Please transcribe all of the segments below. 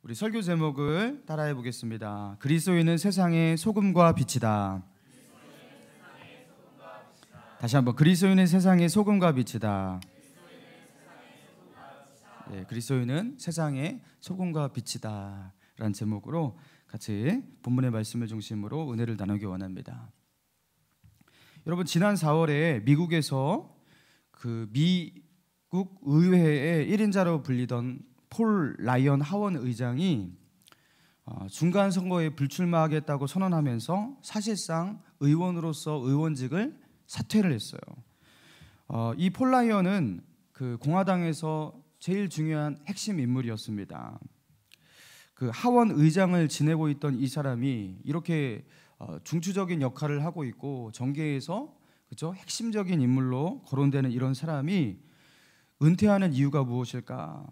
우리 설교 제목을 따라해 보겠습니다. 그리스도인은 세상의 소금과 빛이다. 다시 한번, 그리스도인은 세상의 소금과 빛이다. 네, 그리스도인은 세상의 소금과 빛이다 라는 제목으로 같이 본문의 말씀을 중심으로 은혜를 나누기 원합니다. 여러분, 지난 4월에 미국에서 그 미국 의회의 1인자로 불리던 폴 라이언 하원 의장이 중간 선거에 불출마하겠다고 선언하면서 사실상 의원으로서 의원직을 사퇴를 했어요. 이 폴 라이언은 그 공화당에서 제일 중요한 핵심 인물이었습니다. 그 하원 의장을 지내고 있던 이 사람이 이렇게 중추적인 역할을 하고 있고 정계에서 그렇죠? 핵심적인 인물로 거론되는 이런 사람이 은퇴하는 이유가 무엇일까?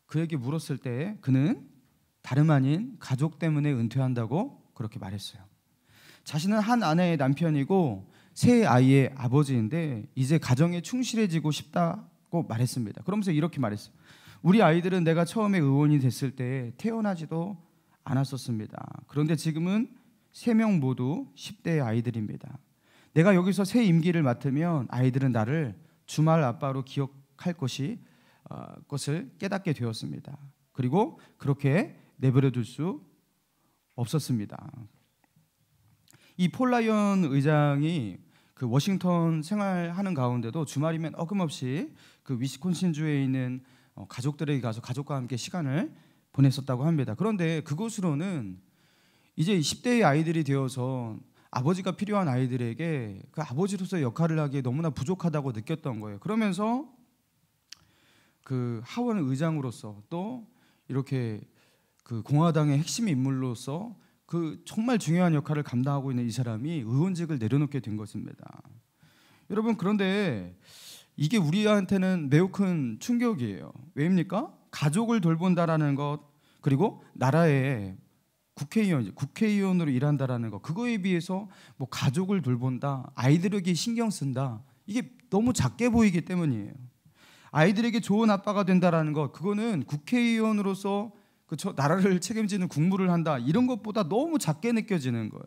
그에게 물었을 때 그는 다름 아닌 가족 때문에 은퇴한다고 그렇게 말했어요. 자신은 한 아내의 남편이고 세 아이의 아버지인데 이제 가정에 충실해지고 싶다고 말했습니다. 그러면서 이렇게 말했어요. 우리 아이들은 내가 처음에 의원이 됐을 때 태어나지도 않았었습니다. 그런데 지금은 3명 모두 10대의 아이들입니다. 내가 여기서 새 임기를 맡으면 아이들은 나를 주말 아빠로 기억할 것을 깨닫게 되었습니다. 그리고 그렇게 내버려 둘 수 없었습니다. 이 폴 라이언 의장이 그 워싱턴 생활하는 가운데도 주말이면 어김없이 그 위스콘신주에 있는 가족들에게 가서 가족과 함께 시간을 보냈었다고 합니다. 그런데 그곳으로는 이제 10대의 아이들이 되어서 아버지가 필요한 아이들에게 그 아버지로서의 역할을 하기에 너무나 부족하다고 느꼈던 거예요. 그러면서 그 하원 의장으로서 또 이렇게 그 공화당의 핵심 인물로서 그 정말 중요한 역할을 감당하고 있는 이 사람이 의원직을 내려놓게 된 것입니다. 여러분, 그런데 이게 우리한테는 매우 큰 충격이에요. 왜입니까? 가족을 돌본다라는 것, 그리고 나라의 국회의원으로 일한다라는 것, 그거에 비해서 뭐 가족을 돌본다, 아이들에게 신경 쓴다, 이게 너무 작게 보이기 때문이에요. 아이들에게 좋은 아빠가 된다라는 것, 그거는 국회의원으로서 그쵸? 나라를 책임지는 국무를 한다, 이런 것보다 너무 작게 느껴지는 거예요.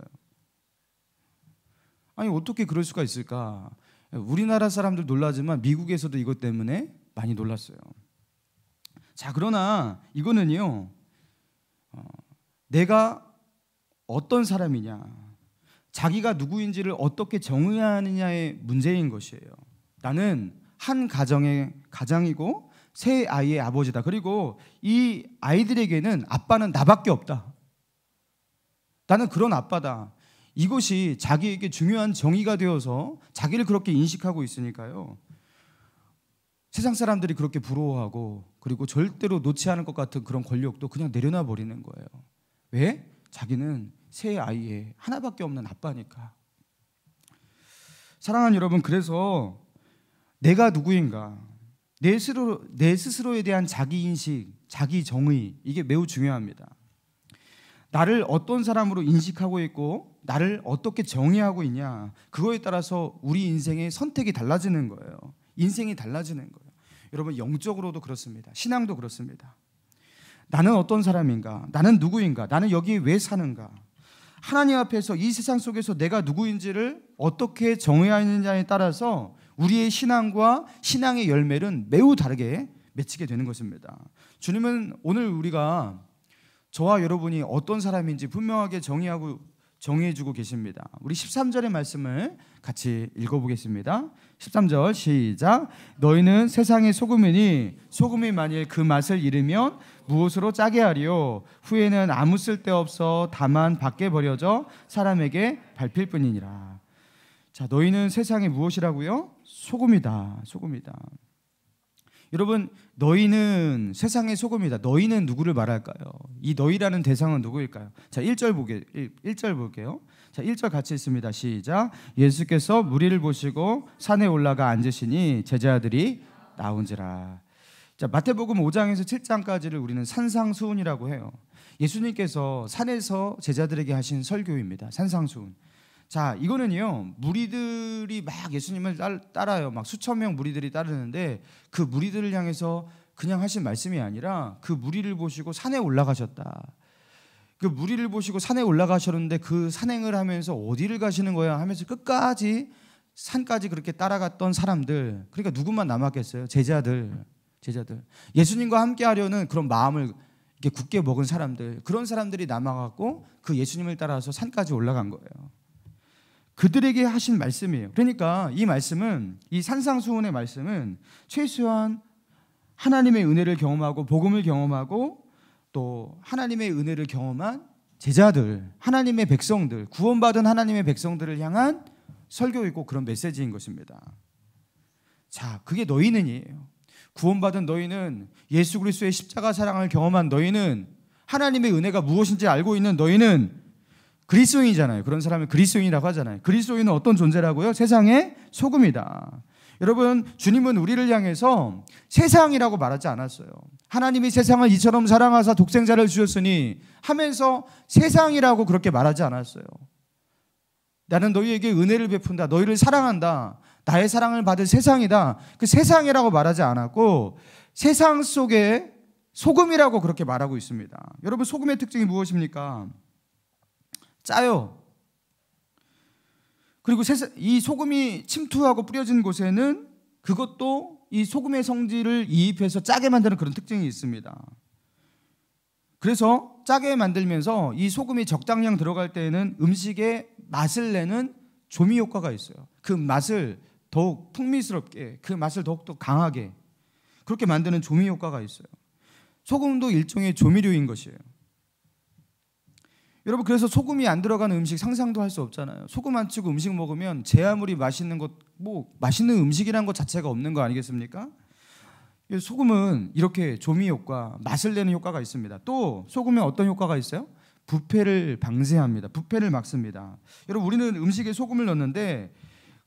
아니, 어떻게 그럴 수가 있을까? 우리나라 사람들 놀라지만 미국에서도 이것 때문에 많이 놀랐어요. 자, 그러나 이거는요, 내가 어떤 사람이냐, 자기가 누구인지를 어떻게 정의하느냐의 문제인 것이에요. 나는 한 가정의 가장이고 세 아이의 아버지다. 그리고 이 아이들에게는 아빠는 나밖에 없다. 나는 그런 아빠다. 이것이 자기에게 중요한 정의가 되어서 자기를 그렇게 인식하고 있으니까요, 세상 사람들이 그렇게 부러워하고 그리고 절대로 놓지 않을 것 같은 그런 권력도 그냥 내려놔 버리는 거예요. 왜? 자기는 세 아이의 하나밖에 없는 아빠니까. 사랑하는 여러분, 그래서 내가 누구인가, 내 스스로에 대한 자기인식, 자기 정의, 이게 매우 중요합니다. 나를 어떤 사람으로 인식하고 있고 나를 어떻게 정의하고 있냐, 그거에 따라서 우리 인생의 선택이 달라지는 거예요. 인생이 달라지는 거예요. 여러분, 영적으로도 그렇습니다. 신앙도 그렇습니다. 나는 어떤 사람인가, 나는 누구인가, 나는 여기에 왜 사는가, 하나님 앞에서 이 세상 속에서 내가 누구인지를 어떻게 정의하느냐에 따라서 우리의 신앙과 신앙의 열매는 매우 다르게 맺히게 되는 것입니다. 주님은 오늘 우리가 저와 여러분이 어떤 사람인지 분명하게 정의해주고 계십니다. 우리 13절의 말씀을 같이 읽어보겠습니다. 13절 시작. 너희는 세상의 소금이니 소금이 만일 그 맛을 잃으면 무엇으로 짜게 하리요? 후에는 아무 쓸데없어 다만 밖에 버려져 사람에게 밟힐 뿐이니라. 자, 너희는 세상의 무엇이라고요? 소금이다. 소금이다. 여러분, 너희는 세상의 소금이다. 너희는 누구를 말할까요? 이 너희라는 대상은 누구일까요? 자, 1절 볼게요. 자, 1절 같이 읽습니다. 시작. 예수께서 무리를 보시고 산에 올라가 앉으시니 제자들이 나온지라. 자, 마태복음 5장에서 7장까지를 우리는 산상수훈이라고 해요. 예수님께서 산에서 제자들에게 하신 설교입니다. 산상수훈. 자, 이거는요, 무리들이 막 예수님을 따라요. 막 수천 명 무리들이 따르는데 그 무리들을 향해서 그냥 하신 말씀이 아니라 그 무리를 보시고 산에 올라가셨다. 그 무리를 보시고 산에 올라가셨는데 그 산행을 하면서 어디를 가시는 거야 하면서 끝까지 산까지 그렇게 따라갔던 사람들, 그러니까 누구만 남았겠어요? 제자들. 예수님과 함께 하려는 그런 마음을 이렇게 굳게 먹은 사람들, 그런 사람들이 남아갖고 그 예수님을 따라서 산까지 올라간 거예요. 그들에게 하신 말씀이에요. 그러니까 이 말씀은, 이 산상수훈의 말씀은 최소한 하나님의 은혜를 경험하고 복음을 경험하고 또 하나님의 은혜를 경험한 제자들, 하나님의 백성들, 구원받은 하나님의 백성들을 향한 설교이고 그런 메시지인 것입니다. 자, 그게 너희는이에요. 구원받은 너희는, 예수 그리스도의 십자가 사랑을 경험한 너희는, 하나님의 은혜가 무엇인지 알고 있는 너희는 그리스도인이잖아요. 그런 사람을 그리스도인이라고 하잖아요. 그리스도인은 어떤 존재라고요? 세상의 소금이다. 여러분, 주님은 우리를 향해서 세상이라고 말하지 않았어요. 하나님이 세상을 이처럼 사랑하사 독생자를 주셨으니 하면서 세상이라고 그렇게 말하지 않았어요. 나는 너희에게 은혜를 베푼다, 너희를 사랑한다, 나의 사랑을 받을 세상이다, 그 세상이라고 말하지 않았고 세상 속에 소금이라고 그렇게 말하고 있습니다. 여러분, 소금의 특징이 무엇입니까? 짜요. 그리고 이 소금이 침투하고 뿌려진 곳에는 그것도 이 소금의 성질을 이입해서 짜게 만드는 그런 특징이 있습니다. 그래서 짜게 만들면서 이 소금이 적당량 들어갈 때에는 음식에 맛을 내는 조미 효과가 있어요. 그 맛을 더욱 풍미스럽게, 그 맛을 더욱더 강하게 그렇게 만드는 조미 효과가 있어요. 소금도 일종의 조미료인 것이에요. 여러분, 그래서 소금이 안 들어가는 음식 상상도 할 수 없잖아요. 소금 안 치고 음식 먹으면 제 아무리 맛있는 것, 맛있는 음식이란 것 자체가 없는 거 아니겠습니까? 소금은 이렇게 조미 효과, 맛을 내는 효과가 있습니다. 또 소금에 어떤 효과가 있어요? 부패를 방지합니다. 부패를 막습니다. 여러분, 우리는 음식에 소금을 넣는데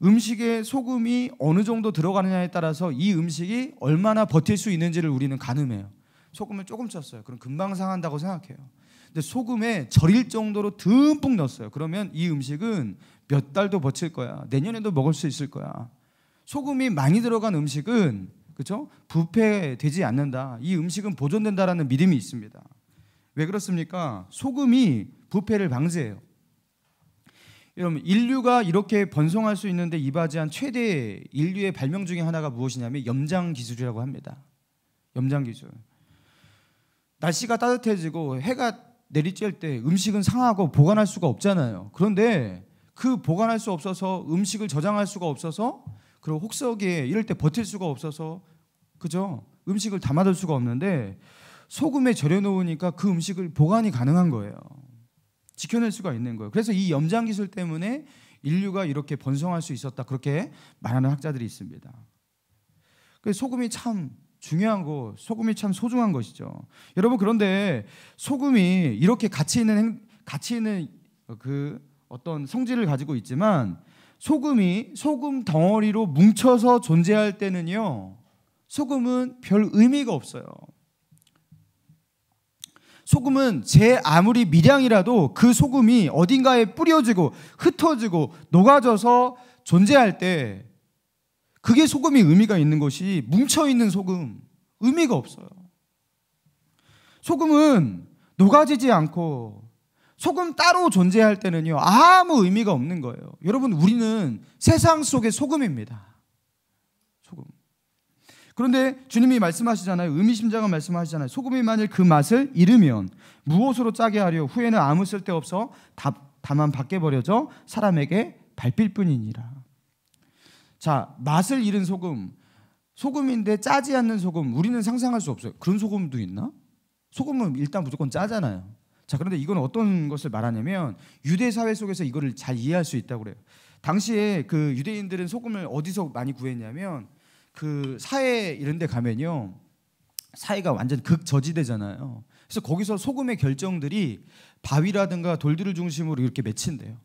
음식에 소금이 어느 정도 들어가느냐에 따라서 이 음식이 얼마나 버틸 수 있는지를 우리는 가늠해요. 소금을 조금 쳤어요. 그럼 금방 상한다고 생각해요. 근데 소금에 절일 정도로 듬뿍 넣었어요. 그러면 이 음식은 몇 달도 버틸 거야. 내년에도 먹을 수 있을 거야. 소금이 많이 들어간 음식은, 그렇죠? 부패되지 않는다. 이 음식은 보존된다라는 믿음이 있습니다. 왜 그렇습니까? 소금이 부패를 방지해요. 여러분, 인류가 이렇게 번성할 수 있는데 이바지한 최대 인류의 발명 중에 하나가 무엇이냐면 염장 기술이라고 합니다. 염장 기술. 날씨가 따뜻해지고 해가 내리쬐을 때 음식은 상하고 보관할 수가 없잖아요. 그런데 그 보관할 수 없어서, 음식을 저장할 수가 없어서, 그리고 혹서기에 이럴 때 버틸 수가 없어서, 그죠? 음식을 담아둘 수가 없는데 소금에 절여 놓으니까 그 음식을 보관이 가능한 거예요. 지켜낼 수가 있는 거예요. 그래서 이 염장 기술 때문에 인류가 이렇게 번성할 수 있었다, 그렇게 말하는 학자들이 있습니다. 그래서 소금이 참 중요한 거, 소금이 참 소중한 것이죠. 여러분, 그런데 소금이 이렇게 가치 있는 그 어떤 성질을 가지고 있지만 소금이 소금 덩어리로 뭉쳐서 존재할 때는요, 소금은 별 의미가 없어요. 소금은 제 아무리 미량이라도 그 소금이 어딘가에 뿌려지고 흩어지고 녹아져서 존재할 때 그게 소금이 의미가 있는 것이, 뭉쳐있는 소금 의미가 없어요. 소금은 녹아지지 않고 소금 따로 존재할 때는요, 아무 의미가 없는 거예요. 여러분, 우리는 세상 속의 소금입니다. 소금. 그런데 주님이 말씀하시잖아요. 의미심장한 말씀하시잖아요. 소금이 만일 그 맛을 잃으면 무엇으로 짜게 하려? 후에는 아무 쓸데없어 다만 밖에 버려져 사람에게 밟힐 뿐이니라. 자, 맛을 잃은 소금, 소금인데 짜지 않는 소금, 우리는 상상할 수 없어요. 그런 소금도 있나? 소금은 일단 무조건 짜잖아요. 자, 그런데 이건 어떤 것을 말하냐면 유대 사회 속에서 이거를 잘 이해할 수 있다고 그래요. 당시에 그 유대인들은 소금을 어디서 많이 구했냐면 그 사해 이런 데 가면요, 사해가 완전 극저지대잖아요. 그래서 거기서 소금의 결정들이 바위라든가 돌들을 중심으로 이렇게 맺힌대요.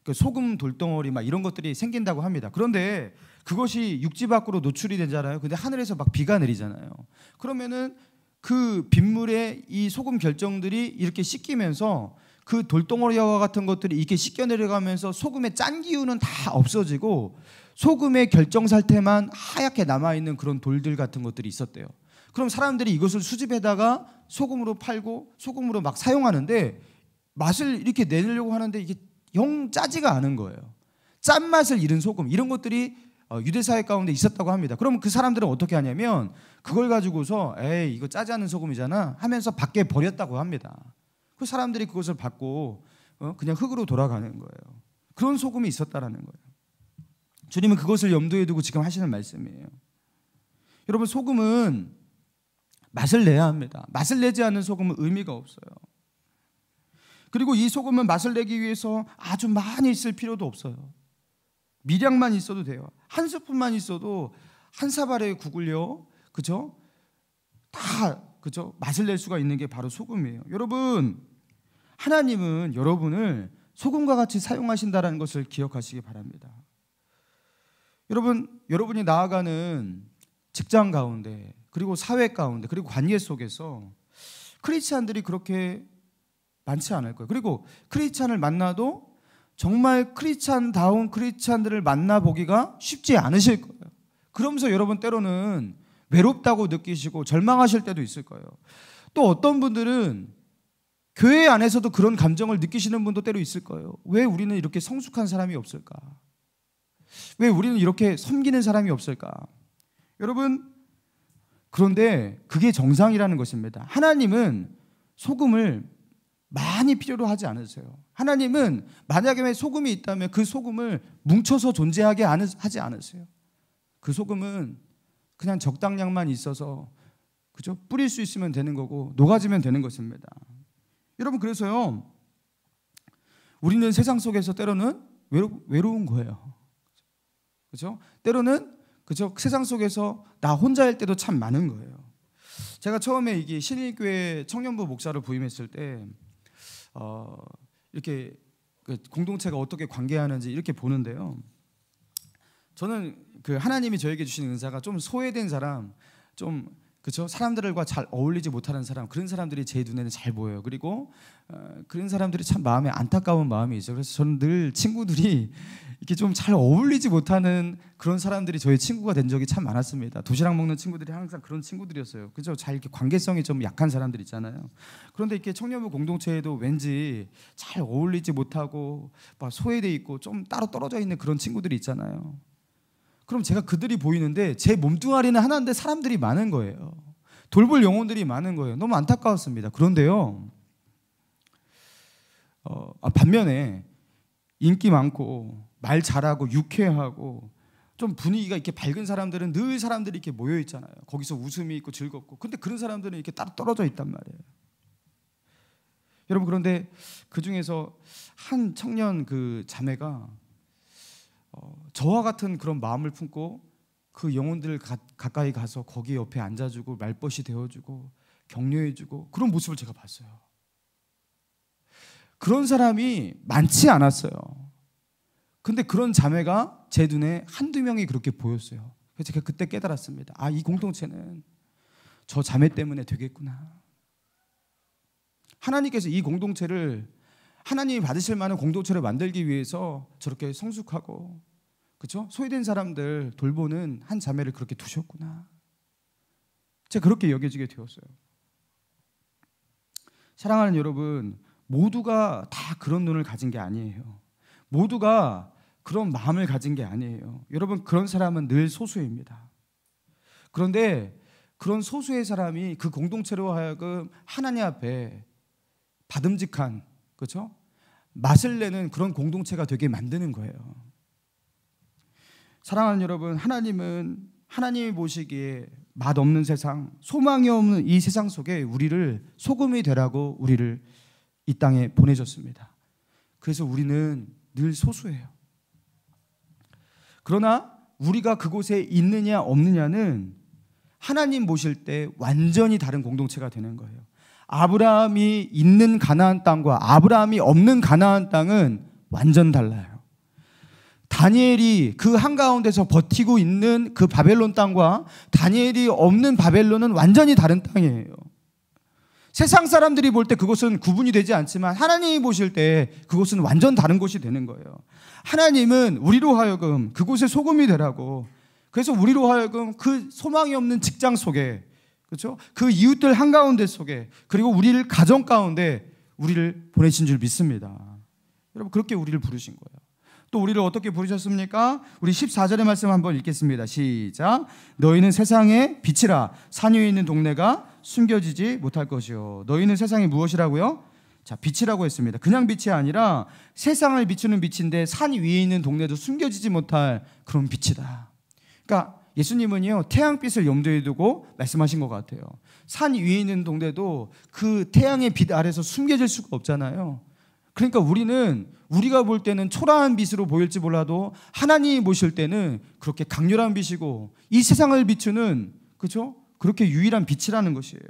그 소금 돌덩어리 막 이런 것들이 생긴다고 합니다. 그런데 그것이 육지 밖으로 노출이 되잖아요. 근데 하늘에서 막 비가 내리잖아요. 그러면은 그 빗물에 이 소금 결정들이 이렇게 씻기면서 그 돌덩어리와 같은 것들이 이렇게 씻겨 내려가면서 소금의 짠 기운은 다 없어지고 소금의 결정살테만 하얗게 남아있는 그런 돌들 같은 것들이 있었대요. 그럼 사람들이 이것을 수집해다가 소금으로 팔고 소금으로 막 사용하는데 맛을 이렇게 내려고 하는데 이게 영 짜지가 않은 거예요. 짠맛을 잃은 소금, 이런 것들이 유대사회 가운데 있었다고 합니다. 그러면 그 사람들은 어떻게 하냐면 그걸 가지고서 에이 이거 짜지 않은 소금이잖아 하면서 밖에 버렸다고 합니다. 그 사람들이 그것을 받고 그냥 흙으로 돌아가는 거예요. 그런 소금이 있었다라는 거예요. 주님은 그것을 염두에 두고 지금 하시는 말씀이에요. 여러분, 소금은 맛을 내야 합니다. 맛을 내지 않는 소금은 의미가 없어요. 그리고 이 소금은 맛을 내기 위해서 아주 많이 있을 필요도 없어요. 미량만 있어도 돼요. 한 스푼만 있어도 한 사발에 국을요, 그죠? 다 그죠? 맛을 낼 수가 있는 게 바로 소금이에요. 여러분, 하나님은 여러분을 소금과 같이 사용하신다는 것을 기억하시기 바랍니다. 여러분이 나아가는 직장 가운데, 그리고 사회 가운데, 그리고 관계 속에서 크리스찬들이 그렇게 많지 않을 거예요. 그리고 크리스찬을 만나도 정말 크리스찬다운 크리스찬들을 만나보기가 쉽지 않으실 거예요. 그러면서 여러분 때로는 외롭다고 느끼시고 절망하실 때도 있을 거예요. 또 어떤 분들은 교회 안에서도 그런 감정을 느끼시는 분도 때로 있을 거예요. 왜 우리는 이렇게 성숙한 사람이 없을까? 왜 우리는 이렇게 섬기는 사람이 없을까? 여러분, 그런데 그게 정상이라는 것입니다. 하나님은 소금을 많이 필요로 하지 않으세요. 하나님은 만약에 소금이 있다면 그 소금을 뭉쳐서 존재하게 하지 않으세요. 그 소금은 그냥 적당량만 있어서 그죠? 뿌릴 수 있으면 되는 거고 녹아지면 되는 것입니다. 여러분, 그래서요, 우리는 세상 속에서 때로는 외로운 거예요. 그죠? 때로는 그죠? 세상 속에서 나 혼자일 때도 참 많은 거예요. 제가 처음에 이게 신일교회 청년부 목사를 부임했을 때 이렇게 공동체가 어떻게 관계하는지 이렇게 보는데요. 저는 그 하나님이 저에게 주신 은사가 좀 소외된 사람, 좀 그렇죠? 사람들과 잘 어울리지 못하는 사람, 그런 사람들이 제 눈에는 잘 보여요. 그리고 그런 사람들이 참 마음에 안타까운 마음이 있어요. 그래서 저는 늘 친구들이 이렇게 좀 잘 어울리지 못하는 그런 사람들이 저의 친구가 된 적이 참 많았습니다. 도시락 먹는 친구들이 항상 그런 친구들이었어요. 그죠? 잘 이렇게 관계성이 좀 약한 사람들 있잖아요. 그런데 이렇게 청년부 공동체에도 왠지 잘 어울리지 못하고 막 소외돼 있고 좀 따로 떨어져 있는 그런 친구들이 있잖아요. 그럼 제가 그들이 보이는데 제 몸뚱아리는 하나인데 사람들이 많은 거예요. 돌볼 영혼들이 많은 거예요. 너무 안타까웠습니다. 그런데요, 반면에 인기 많고 말 잘하고 유쾌하고 좀 분위기가 이렇게 밝은 사람들은 늘 사람들이 이렇게 모여 있잖아요. 거기서 웃음이 있고 즐겁고. 근데 그런 사람들은 이렇게 따로 떨어져 있단 말이에요. 여러분, 그런데 그 중에서 한 청년 그 자매가 저와 같은 그런 마음을 품고 그 영혼들 가까이 가서 거기 옆에 앉아주고 말벗이 되어주고 격려해주고 그런 모습을 제가 봤어요. 그런 사람이 많지 않았어요. 근데 그런 자매가 제 눈에 한두 명이 그렇게 보였어요. 그래서 제가 그때 깨달았습니다. 아, 이 공동체는 저 자매 때문에 되겠구나. 하나님께서 이 공동체를 하나님이 받으실 만한 공동체를 만들기 위해서 저렇게 성숙하고 그렇죠? 소외된 사람들 돌보는 한 자매를 그렇게 두셨구나. 제가 그렇게 여겨지게 되었어요. 사랑하는 여러분, 모두가 다 그런 눈을 가진 게 아니에요. 모두가 그런 마음을 가진 게 아니에요. 여러분, 그런 사람은 늘 소수입니다. 그런데 그런 소수의 사람이 그 공동체로 하여금 하나님 앞에 받음직한, 그렇죠? 맛을 내는 그런 공동체가 되게 만드는 거예요. 사랑하는 여러분, 하나님은 하나님이 보시기에 맛없는 세상, 소망이 없는 이 세상 속에 우리를 소금이 되라고 우리를 이 땅에 보내줬습니다. 그래서 우리는 늘 소수예요. 그러나 우리가 그곳에 있느냐 없느냐는 하나님 보실 때 완전히 다른 공동체가 되는 거예요. 아브라함이 있는 가나안 땅과 아브라함이 없는 가나안 땅은 완전 달라요. 다니엘이 그 한가운데서 버티고 있는 그 바벨론 땅과 다니엘이 없는 바벨론은 완전히 다른 땅이에요. 세상 사람들이 볼 때 그것은 구분이 되지 않지만 하나님이 보실 때 그것은 완전 다른 것이 되는 거예요. 하나님은 우리로 하여금 그곳에 소금이 되라고, 그래서 우리로 하여금 그 소망이 없는 직장 속에, 그렇죠? 그 이웃들 한가운데 속에, 그리고 우리를 가정 가운데 우리를 보내신 줄 믿습니다. 여러분, 그렇게 우리를 부르신 거예요. 또 우리를 어떻게 부르셨습니까? 우리 14절의 말씀 한번 읽겠습니다. 시작. 너희는 세상의 빛이라. 산 위에 있는 동네가 숨겨지지 못할 것이요. 너희는 세상이 무엇이라고요? 자, 빛이라고 했습니다. 그냥 빛이 아니라 세상을 비추는 빛인데 산 위에 있는 동네도 숨겨지지 못할 그런 빛이다. 그러니까 예수님은요, 태양빛을 염두에 두고 말씀하신 것 같아요. 산 위에 있는 동네도 그 태양의 빛 아래서 숨겨질 수가 없잖아요. 그러니까 우리가 볼 때는 초라한 빛으로 보일지 몰라도 하나님이 보실 때는 그렇게 강렬한 빛이고 이 세상을 비추는, 그렇죠? 그렇게 유일한 빛이라는 것이에요.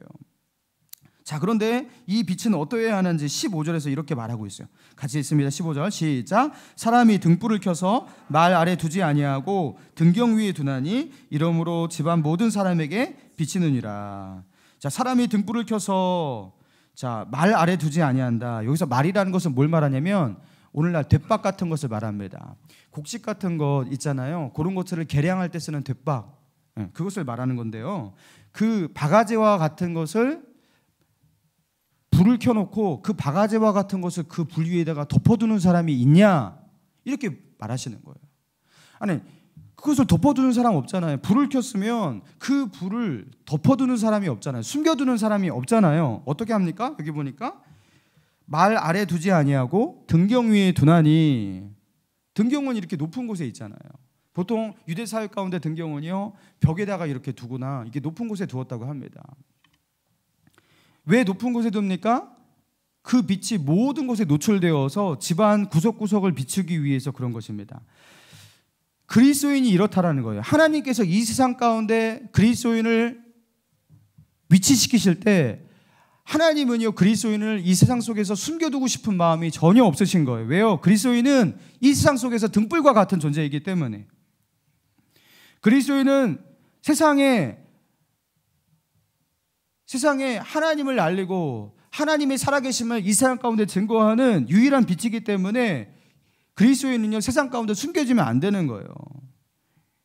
자, 그런데 이 빛은 어떠해야 하는지 15절에서 이렇게 말하고 있어요. 같이 읽습니다. 15절 시작. 사람이 등불을 켜서 말 아래 두지 아니하고 등경 위에 두나니 이러므로 집안 모든 사람에게 비치느니라. 자, 사람이 등불을 켜서 자, 말 아래 두지 아니한다. 여기서 말이라는 것은 뭘 말하냐면 오늘날 돛박 같은 것을 말합니다. 곡식 같은 것 있잖아요. 그런 것들을 계량할 때 쓰는 돛박, 그것을 말하는 건데요. 그 바가지와 같은 것을 불을 켜놓고 그 바가지와 같은 것을 그 불 위에다가 덮어두는 사람이 있냐, 이렇게 말하시는 거예요. 아니, 그것을 덮어두는 사람 없잖아요. 불을 켰으면 그 불을 덮어두는 사람이 없잖아요. 숨겨두는 사람이 없잖아요. 어떻게 합니까? 여기 보니까 말 아래 두지 아니하고 등경 위에 두나니. 등경은 이렇게 높은 곳에 있잖아요. 보통 유대 사회 가운데 등경은요, 벽에다가 이렇게 두거나 이게 높은 곳에 두었다고 합니다. 왜 높은 곳에 둡니까? 그 빛이 모든 곳에 노출되어서 집안 구석구석을 비추기 위해서 그런 것입니다. 그리스도인이 이렇다라는 거예요. 하나님께서 이 세상 가운데 그리스도인을 위치시키실 때 하나님은요, 그리스도인을 이 세상 속에서 숨겨두고 싶은 마음이 전혀 없으신 거예요. 왜요? 그리스도인은 이 세상 속에서 등불과 같은 존재이기 때문에. 그리스도인은 세상에 하나님을 알리고 하나님의 살아계심을 이 세상 가운데 증거하는 유일한 빛이기 때문에 그리스도인은요, 세상 가운데 숨겨지면 안 되는 거예요.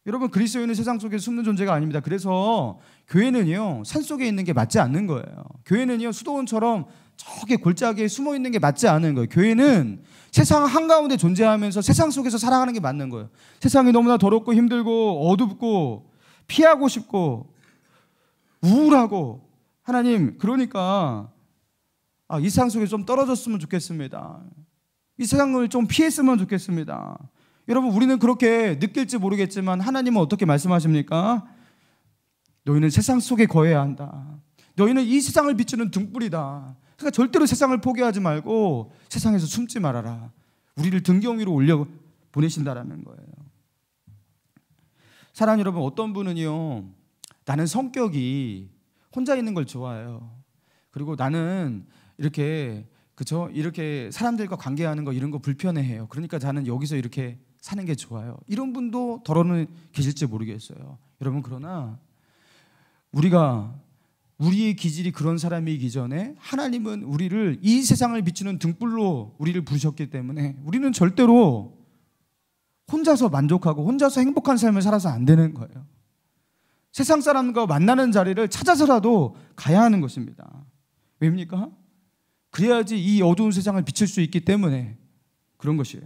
여러분, 그리스도인은 세상 속에 숨는 존재가 아닙니다. 그래서 교회는요, 산속에 있는 게 맞지 않는 거예요. 교회는요, 수도원처럼 저기 골짜기에 숨어 있는 게 맞지 않은 거예요. 교회는 세상 한가운데 존재하면서 세상 속에서 살아가는 게 맞는 거예요. 세상이 너무나 더럽고 힘들고 어둡고 피하고 싶고 우울하고, 하나님, 그러니까 이 세상 속에 좀 떨어졌으면 좋겠습니다. 이 세상을 좀 피했으면 좋겠습니다. 여러분, 우리는 그렇게 느낄지 모르겠지만 하나님은 어떻게 말씀하십니까? 너희는 세상 속에 거해야 한다. 너희는 이 세상을 비추는 등불이다. 그러니까 절대로 세상을 포기하지 말고 세상에서 숨지 말아라. 우리를 등경 위로 올려 보내신다라는 거예요. 사랑하는 여러분, 어떤 분은요, 나는 성격이 혼자 있는 걸 좋아해요. 그리고 나는 이렇게, 그렇죠? 이렇게 사람들과 관계하는 거 이런 거 불편해해요. 그러니까 저는 여기서 이렇게 사는 게 좋아요. 이런 분도 더러는 계실지 모르겠어요. 여러분, 그러나 우리의 기질이 그런 사람이기 전에 하나님은 우리를 이 세상을 비추는 등불로 우리를 부르셨기 때문에 우리는 절대로 혼자서 만족하고 혼자서 행복한 삶을 살아서 안 되는 거예요. 세상 사람과 만나는 자리를 찾아서라도 가야 하는 것입니다. 왜입니까? 그래야지 이 어두운 세상을 비칠 수 있기 때문에 그런 것이에요.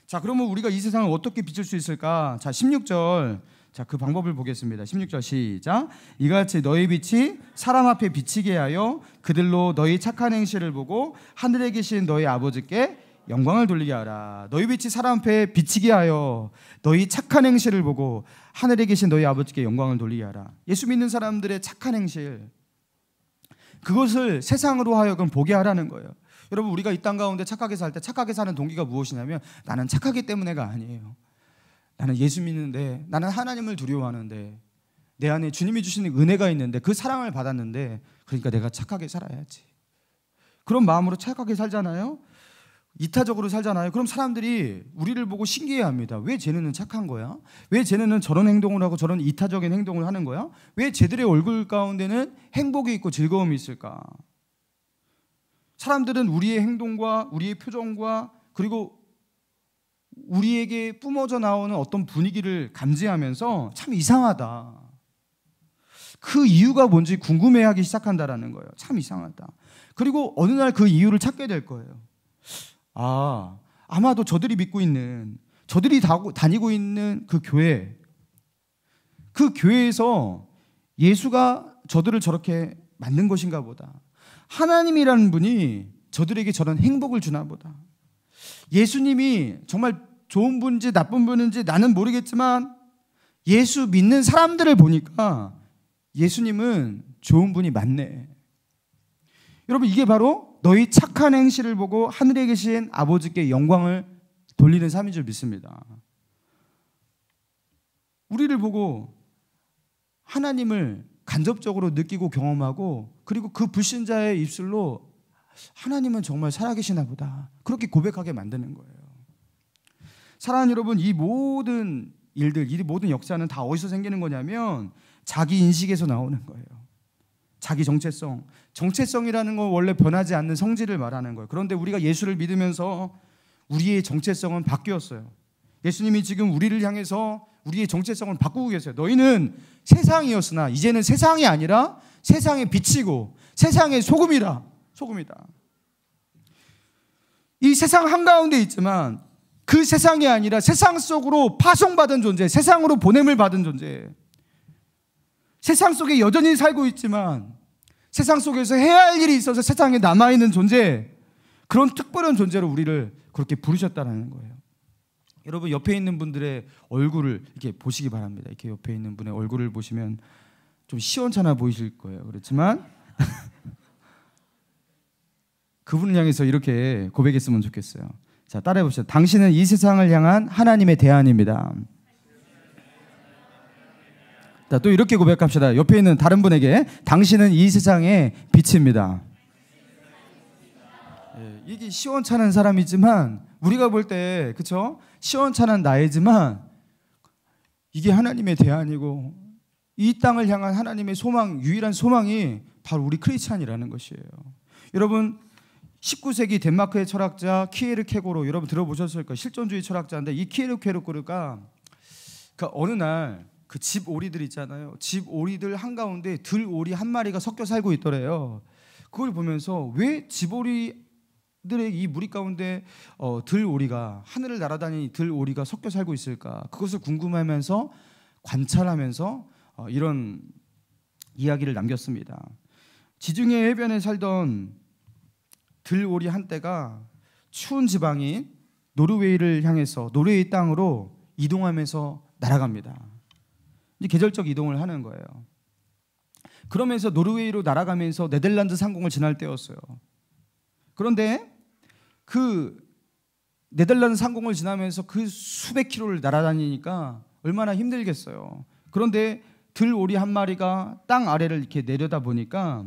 자, 그러면 우리가 이 세상을 어떻게 비칠 수 있을까? 자, 16절. 자, 그 방법을 보겠습니다. 16절 시작. 이같이 너희 빛이 사람 앞에 비치게 하여 그들로 너희 착한 행실을 보고 하늘에 계신 너희 아버지께 영광을 돌리게 하라. 너희 빛이 사람 앞에 비치게 하여 너희 착한 행실을 보고 하늘에 계신 너희 아버지께 영광을 돌리게 하라. 예수 믿는 사람들의 착한 행실, 그것을 세상으로 하여금 보게 하라는 거예요. 여러분, 우리가 이 땅 가운데 착하게 살 때 착하게 사는 동기가 무엇이냐면 나는 착하기 때문에가 아니에요. 나는 예수 믿는데, 나는 하나님을 두려워하는데, 내 안에 주님이 주시는 은혜가 있는데, 그 사랑을 받았는데, 그러니까 내가 착하게 살아야지. 그런 마음으로 착하게 살잖아요. 이타적으로 살잖아요. 그럼 사람들이 우리를 보고 신기해합니다. 왜 쟤네는 착한 거야? 왜 쟤네는 저런 행동을 하고 저런 이타적인 행동을 하는 거야? 왜 쟤들의 얼굴 가운데는 행복이 있고 즐거움이 있을까? 사람들은 우리의 행동과 우리의 표정과 그리고 우리에게 뿜어져 나오는 어떤 분위기를 감지하면서 참 이상하다, 그 이유가 뭔지 궁금해하기 시작한다라는 거예요. 참 이상하다. 그리고 어느 날 그 이유를 찾게 될 거예요. 아마도 저들이 믿고 있는, 저들이 다니고 있는 그 교회에서 예수가 저들을 저렇게 만든 것인가 보다. 하나님이라는 분이 저들에게 저런 행복을 주나 보다. 예수님이 정말 좋은 분인지 나쁜 분인지 나는 모르겠지만 예수 믿는 사람들을 보니까 예수님은 좋은 분이 맞네. 여러분, 이게 바로 너희 착한 행실을 보고 하늘에 계신 아버지께 영광을 돌리는 삶인 줄 믿습니다. 우리를 보고 하나님을 간접적으로 느끼고 경험하고, 그리고 그 불신자의 입술로 하나님은 정말 살아계시나 보다, 그렇게 고백하게 만드는 거예요. 사랑하는 여러분, 이 모든 일들, 이 모든 역사는 다 어디서 생기는 거냐면 자기 인식에서 나오는 거예요. 자기 정체성. 정체성이라는 건 원래 변하지 않는 성질을 말하는 거예요. 그런데 우리가 예수를 믿으면서 우리의 정체성은 바뀌었어요. 예수님이 지금 우리를 향해서 우리의 정체성을 바꾸고 계세요. 너희는 세상이었으나 이제는 세상이 아니라 세상의 빛이고 세상의 소금이다. 이 세상 한가운데 있지만 그 세상이 아니라 세상 속으로 파송받은 존재, 세상으로 보냄을 받은 존재, 세상 속에 여전히 살고 있지만 세상 속에서 해야 할 일이 있어서 세상에 남아있는 존재, 그런 특별한 존재로 우리를 그렇게 부르셨다는 거예요. 여러분, 옆에 있는 분들의 얼굴을 이렇게 보시기 바랍니다. 이렇게 옆에 있는 분의 얼굴을 보시면 좀 시원찮아 보이실 거예요. 그렇지만 그분을 향해서 이렇게 고백했으면 좋겠어요. 자, 따라해 봅시다. 당신은 이 세상을 향한 하나님의 대안입니다. 자, 또 이렇게 고백합시다. 옆에 있는 다른 분에게, 당신은 이 세상의 빛입니다. 이게 시원찮은 사람이지만 우리가 볼 때, 그렇죠? 시원찮은 나이지만 이게 하나님의 대안이고 이 땅을 향한 하나님의 소망, 유일한 소망이 바로 우리 크리스찬이라는 것이에요. 여러분, 19세기 덴마크의 철학자 키에르케고르, 여러분 들어보셨을 거예요. 실존주의 철학자인데 이 키에르케고르가 어느 날 그 집 오리들 있잖아요. 집 오리들 한가운데 들 오리 한 마리가 섞여 살고 있더래요. 그걸 보면서 왜 집 오리들의 이 무리 가운데 들 오리가, 하늘을 날아다니는 들 오리가 섞여 살고 있을까? 그것을 궁금해하면서 관찰하면서 이런 이야기를 남겼습니다. 지중해 해변에 살던 들 오리 한떼가 추운 지방인 노르웨이를 향해서, 노르웨이 땅으로 이동하면서 날아갑니다. 이제 계절적 이동을 하는 거예요. 그러면서 노르웨이로 날아가면서 네덜란드 상공을 지날 때였어요. 그런데 그 네덜란드 상공을 지나면서 그 수백 킬로를 날아다니니까 얼마나 힘들겠어요. 그런데 들 오리 한 마리가 땅 아래를 이렇게 내려다 보니까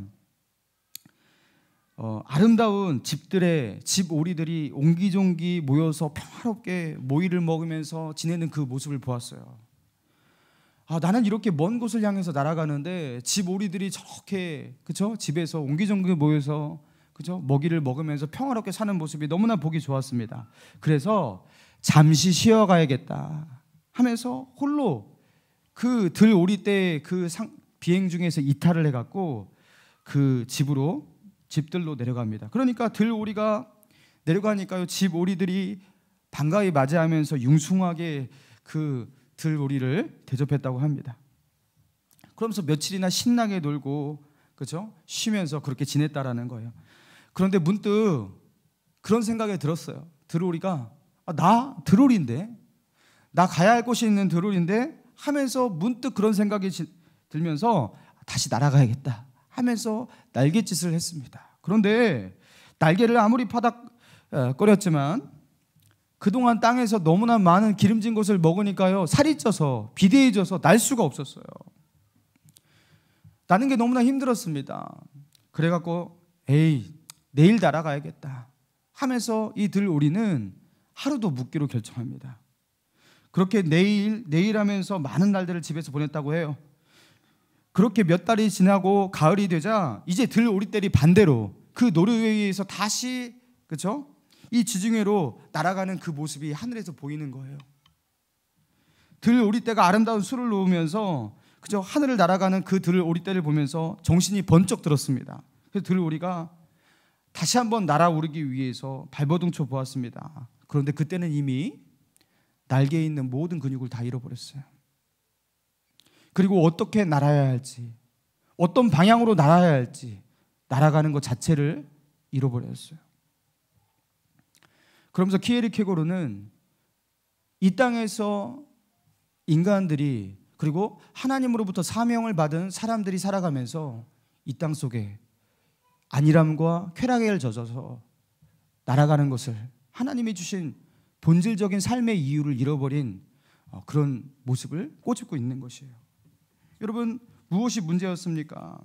아름다운 집들의 집 오리들이 옹기종기 모여서 평화롭게 모이를 먹으면서 지내는 그 모습을 보았어요. 나는 이렇게 먼 곳을 향해서 날아가는데 집 오리들이 저렇게, 그죠? 집에서 옹기종기 모여서, 그죠? 먹이를 먹으면서 평화롭게 사는 모습이 너무나 보기 좋았습니다. 그래서 잠시 쉬어가야겠다 하면서 홀로 그 들 오리 때 그 비행 중에서 이탈을 해갖고 그 집들로 내려갑니다. 그러니까 들 오리가 내려가니까요, 집 오리들이 반가이 맞이하면서 융숭하게 그 들 오리를 대접했다고 합니다. 그러면서 며칠이나 신나게 놀고, 그죠? 쉬면서 그렇게 지냈다라는 거예요. 그런데 문득 그런 생각이 들었어요. 들 오리가 나 들 오리인데, 나 가야 할 곳이 있는 들 오리인데 하면서 문득 그런 생각이 들면서 다시 날아가야겠다 하면서 날갯짓을 했습니다. 그런데 날개를 아무리 파닥거렸지만 그동안 땅에서 너무나 많은 기름진 것을 먹으니까요, 살이 쪄서 비대해져서 날 수가 없었어요. 나는 게 너무나 힘들었습니다. 그래갖고 내일 날아가야겠다 하면서 이 들 오리는 하루도 묵기로 결정합니다. 그렇게 내일 하면서 많은 날들을 집에서 보냈다고 해요. 그렇게 몇 달이 지나고 가을이 되자 이제 들 오리떼리 반대로 그 노르웨이에서 다시 그렇죠? 이 지중해로 날아가는 그 모습이 하늘에서 보이는 거예요. 들 오리떼가 아름다운 술을 놓으면서 그저 하늘을 날아가는 그 들 오리떼를 보면서 정신이 번쩍 들었습니다. 그래서 들 오리가 다시 한번 날아오르기 위해서 발버둥쳐 보았습니다. 그런데 그때는 이미 날개에 있는 모든 근육을 다 잃어버렸어요. 그리고 어떻게 날아야 할지, 어떤 방향으로 날아야 할지, 날아가는 것 자체를 잃어버렸어요. 그러면서 키에르케고르는 이 땅에서 인간들이 그리고 하나님으로부터 사명을 받은 사람들이 살아가면서 이 땅 속에 안일함과 쾌락에 젖어서 날아가는 것을 하나님이 주신 본질적인 삶의 이유를 잃어버린 그런 모습을 꼬집고 있는 것이에요. 여러분, 무엇이 문제였습니까?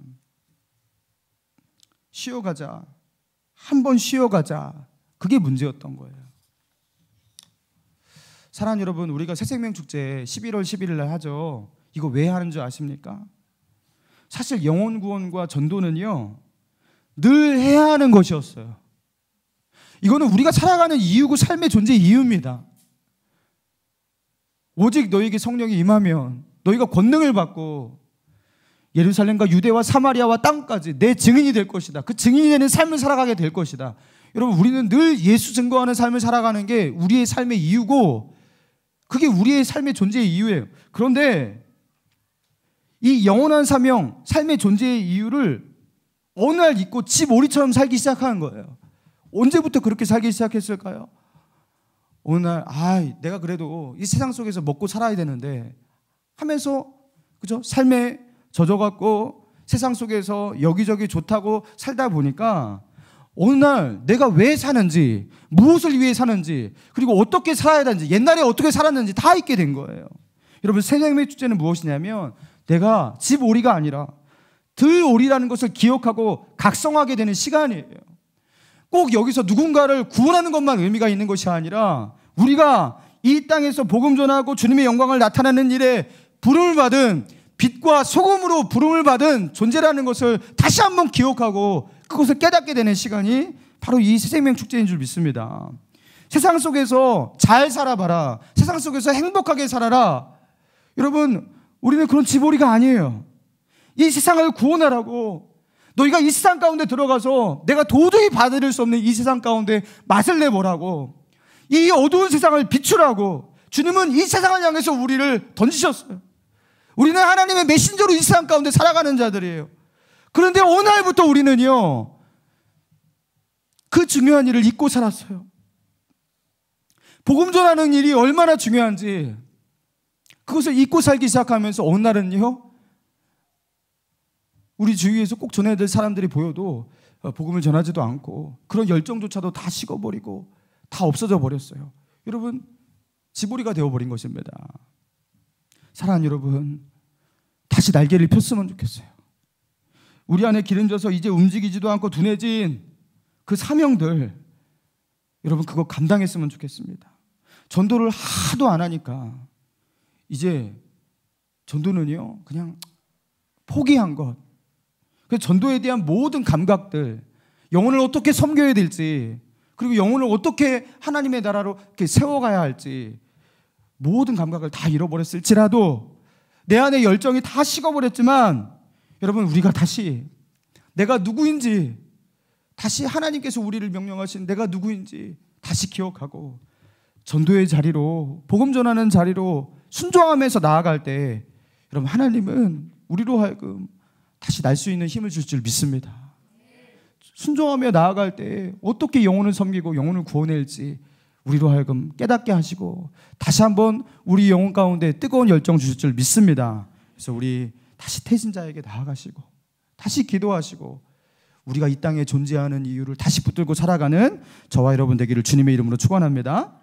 쉬어가자. 한번 쉬어가자. 그게 문제였던 거예요. 사랑하는 여러분, 우리가 새생명축제 11월 11일 날 하죠. 이거 왜 하는 줄 아십니까? 사실 영혼 구원과 전도는요, 늘 해야 하는 것이었어요. 이거는 우리가 살아가는 이유고 삶의 존재의 이유입니다. 오직 너에게 성령이 임하면 너희가 권능을 받고 예루살렘과 유대와 사마리아와 땅까지 내 증인이 될 것이다. 그 증인이 되는 삶을 살아가게 될 것이다. 여러분, 우리는 늘 예수 증거하는 삶을 살아가는 게 우리의 삶의 이유고 그게 우리의 삶의 존재의 이유예요. 그런데 이 영원한 사명, 삶의 존재의 이유를 어느 날 잊고 집오리처럼 살기 시작하는 거예요. 언제부터 그렇게 살기 시작했을까요? 어느 날 내가 그래도 이 세상 속에서 먹고 살아야 되는데 하면서 그죠? 삶에 젖어갖고 세상 속에서 여기저기 좋다고 살다 보니까 어느 날 내가 왜 사는지, 무엇을 위해 사는지, 그리고 어떻게 살아야 되는지, 옛날에 어떻게 살았는지 다 잊게 된 거예요. 여러분, 새생명의 축제는 무엇이냐면 내가 집오리가 아니라 들오리라는 것을 기억하고 각성하게 되는 시간이에요. 꼭 여기서 누군가를 구원하는 것만 의미가 있는 것이 아니라 우리가 이 땅에서 복음 전하고 주님의 영광을 나타내는 일에 부름을 받은 빛과 소금으로 부름을 받은 존재라는 것을 다시 한번 기억하고 그것을 깨닫게 되는 시간이 바로 이 새생명 축제인 줄 믿습니다. 세상 속에서 잘 살아봐라. 세상 속에서 행복하게 살아라. 여러분, 우리는 그런 집오리가 아니에요. 이 세상을 구원하라고 너희가 이 세상 가운데 들어가서 내가 도저히 받아들일 수 없는 이 세상 가운데 맛을 내보라고, 이 어두운 세상을 비추라고 주님은 이 세상을 향해서 우리를 던지셨어요. 우리는 하나님의 메신저로 이 세상 가운데 살아가는 자들이에요. 그런데 어느 날부터 우리는요, 그 중요한 일을 잊고 살았어요. 복음 전하는 일이 얼마나 중요한지 그것을 잊고 살기 시작하면서 어느 날은요, 우리 주위에서 꼭 전해야 될 사람들이 보여도 복음을 전하지도 않고 그런 열정조차도 다 식어버리고 다 없어져 버렸어요. 여러분, 지보리가 되어버린 것입니다. 사랑하는 여러분, 다시 날개를 폈으면 좋겠어요. 우리 안에 기름져서 이제 움직이지도 않고 둔해진 그 사명들, 여러분 그거 감당했으면 좋겠습니다. 전도를 하도 안 하니까 이제 전도는요 그냥 포기한 것. 그래서 전도에 대한 모든 감각들, 영혼을 어떻게 섬겨야 될지, 그리고 영혼을 어떻게 하나님의 나라로 이렇게 세워가야 할지 모든 감각을 다 잃어버렸을지라도 내 안에 열정이 다 식어버렸지만 여러분, 우리가 다시 내가 누구인지, 다시 하나님께서 우리를 명령하신 내가 누구인지 다시 기억하고 전도의 자리로, 복음 전하는 자리로 순종하면서 나아갈 때 여러분, 하나님은 우리로 하여금 다시 날 수 있는 힘을 줄 줄 믿습니다. 순종하며 나아갈 때 어떻게 영혼을 섬기고 영혼을 구원할지 우리로 하여금 깨닫게 하시고 다시 한번 우리 영혼 가운데 뜨거운 열정 주실 줄 믿습니다. 그래서 우리 다시 태신자에게 나아가시고 다시 기도하시고 우리가 이 땅에 존재하는 이유를 다시 붙들고 살아가는 저와 여러분 되기를 주님의 이름으로 축원합니다.